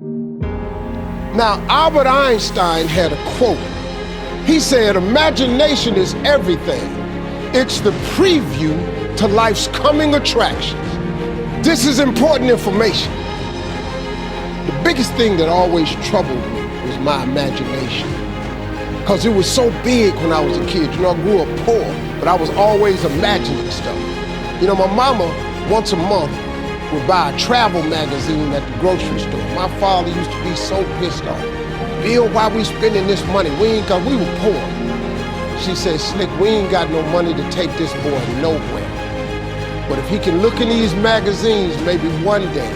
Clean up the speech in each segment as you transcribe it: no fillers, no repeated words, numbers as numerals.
Now, Albert Einstein had a quote. He said, imagination is everything. It's the preview to life's coming attractions. This is important information. The biggest thing that always troubled me was my imagination, because it was so big when I was a kid. You know, I grew up poor, but I was always imagining stuff. You know, my mama, once a month, would buy a travel magazine at the grocery store. My father used to be so pissed off. Bill, why we spending this money? We were poor. She said, Slick, we ain't got no money to take this boy nowhere. But if he can look in these magazines, maybe one day,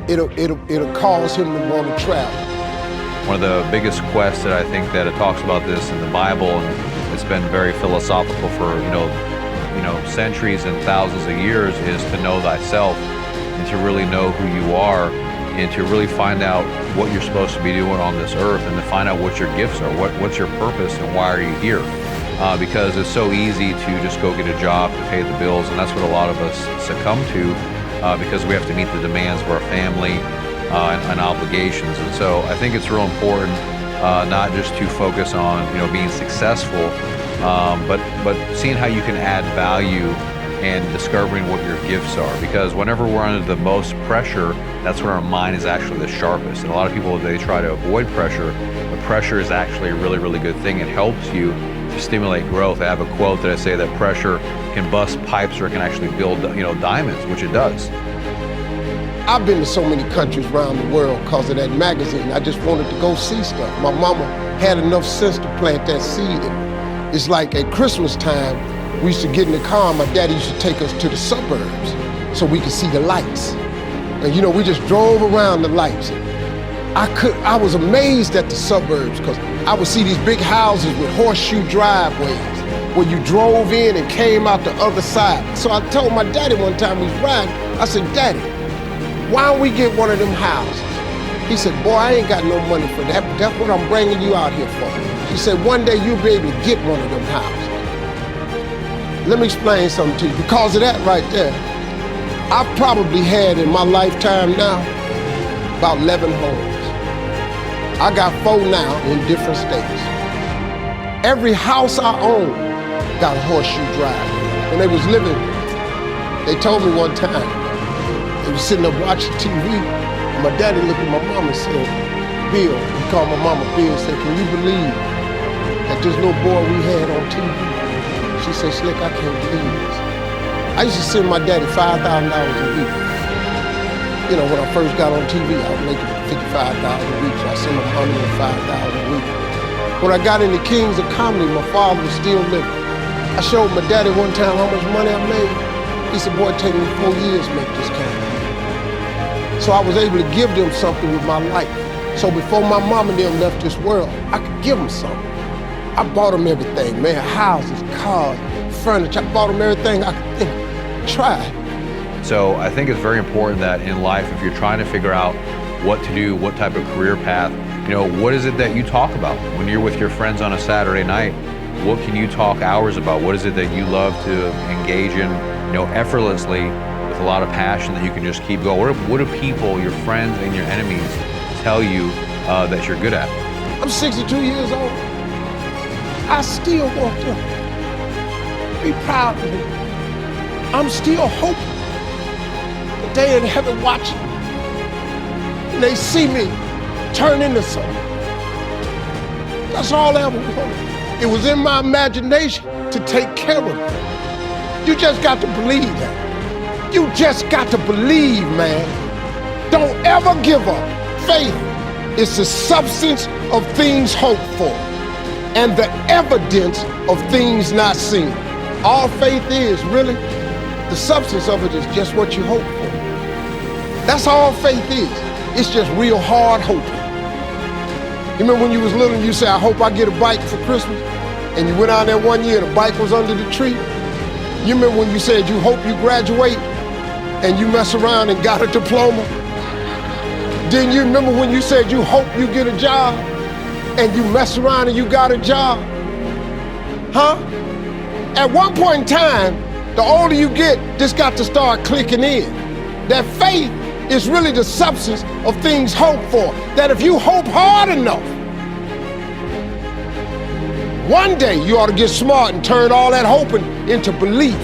it'll cause him to want to travel. One of the biggest quests that I think that it talks about this in the Bible, and it's been very philosophical for centuries and thousands of years, is to know thyself and to really know who you are and to really find out what you're supposed to be doing on this earth and to find out what your gifts are, what's your purpose and why are you here. Because it's so easy to just go get a job to pay the bills, and that's what a lot of us succumb to because we have to meet the demands of our family and obligations. And so I think it's real important not just to focus on being successful, but seeing how you can add value and discovering what your gifts are. Because whenever we're under the most pressure, that's when our mind is actually the sharpest. And a lot of people, they try to avoid pressure, but pressure is actually a really, really good thing. It helps you to stimulate growth. I have a quote that I say that pressure can bust pipes or it can actually build diamonds, which it does. I've been to so many countries around the world because of that magazine. I just wanted to go see stuff. My mama had enough sense to plant that seed in me. It's like at Christmas time, we used to get in the car, my daddy used to take us to the suburbs so we could see the lights. And we just drove around the lights. I was amazed at the suburbs because I would see these big houses with horseshoe driveways where you drove in and came out the other side. So I told my daddy one time we was riding, I said, Daddy, why don't we get one of them houses? He said, boy, I ain't got no money for that, but that's what I'm bringing you out here for. He said, one day you'll be able to get one of them houses. Let me explain something to you. Because of that right there, I've probably had in my lifetime now about 11 homes. I got 4 now in different states. Every house I own got a horseshoe driveway. When they was living, they told me one time, they was sitting up watching TV, and my daddy looked at my mama and said, Bill, he called my mama Bill, and said, can you believe that this little boy we had on TV? She said, Slick, I can't believe this. I used to send my daddy $5,000 a week. When I first got on TV, I was making $55,000 a week, so I sent him $105,000 a week. When I got into Kings of Comedy, my father was still living. I showed my daddy one time how much money I made. He said, boy, it take me 4 years to make this kind. So I was able to give them something with my life. So before my mom and them left this world, I could give them something. I bought them everything, man, houses, cars, furniture. I bought them everything I could think. Try. So I think it's very important that in life, if you're trying to figure out what to do, what type of career path, what is it that you talk about? When you're with your friends on a Saturday night, what can you talk hours about? What is it that you love to engage in, effortlessly with a lot of passion that you can just keep going? What do people, your friends and your enemies, tell you that you're good at? I'm 62 years old. I still want them to be proud of me. I'm still hoping that they in heaven watching and they see me turn into something. That's all I ever wanted. It was in my imagination to take care of them. You just got to believe that. You just got to believe, man. Don't ever give up. Faith is the substance of things hoped for and the evidence of things not seen. All faith is, really, the substance of it is just what you hope for. That's all faith is. It's just real hard hoping. You remember when you was little and you said, I hope I get a bike for Christmas? And you went out there one year and the bike was under the tree? You remember when you said you hope you graduate and you mess around and got a diploma? Then you remember when you said you hope you get a job and you mess around and you got a job? Huh? At one point in time, the older you get, this got to start clicking in. That faith is really the substance of things hoped for. That if you hope hard enough, one day you ought to get smart and turn all that hoping into belief.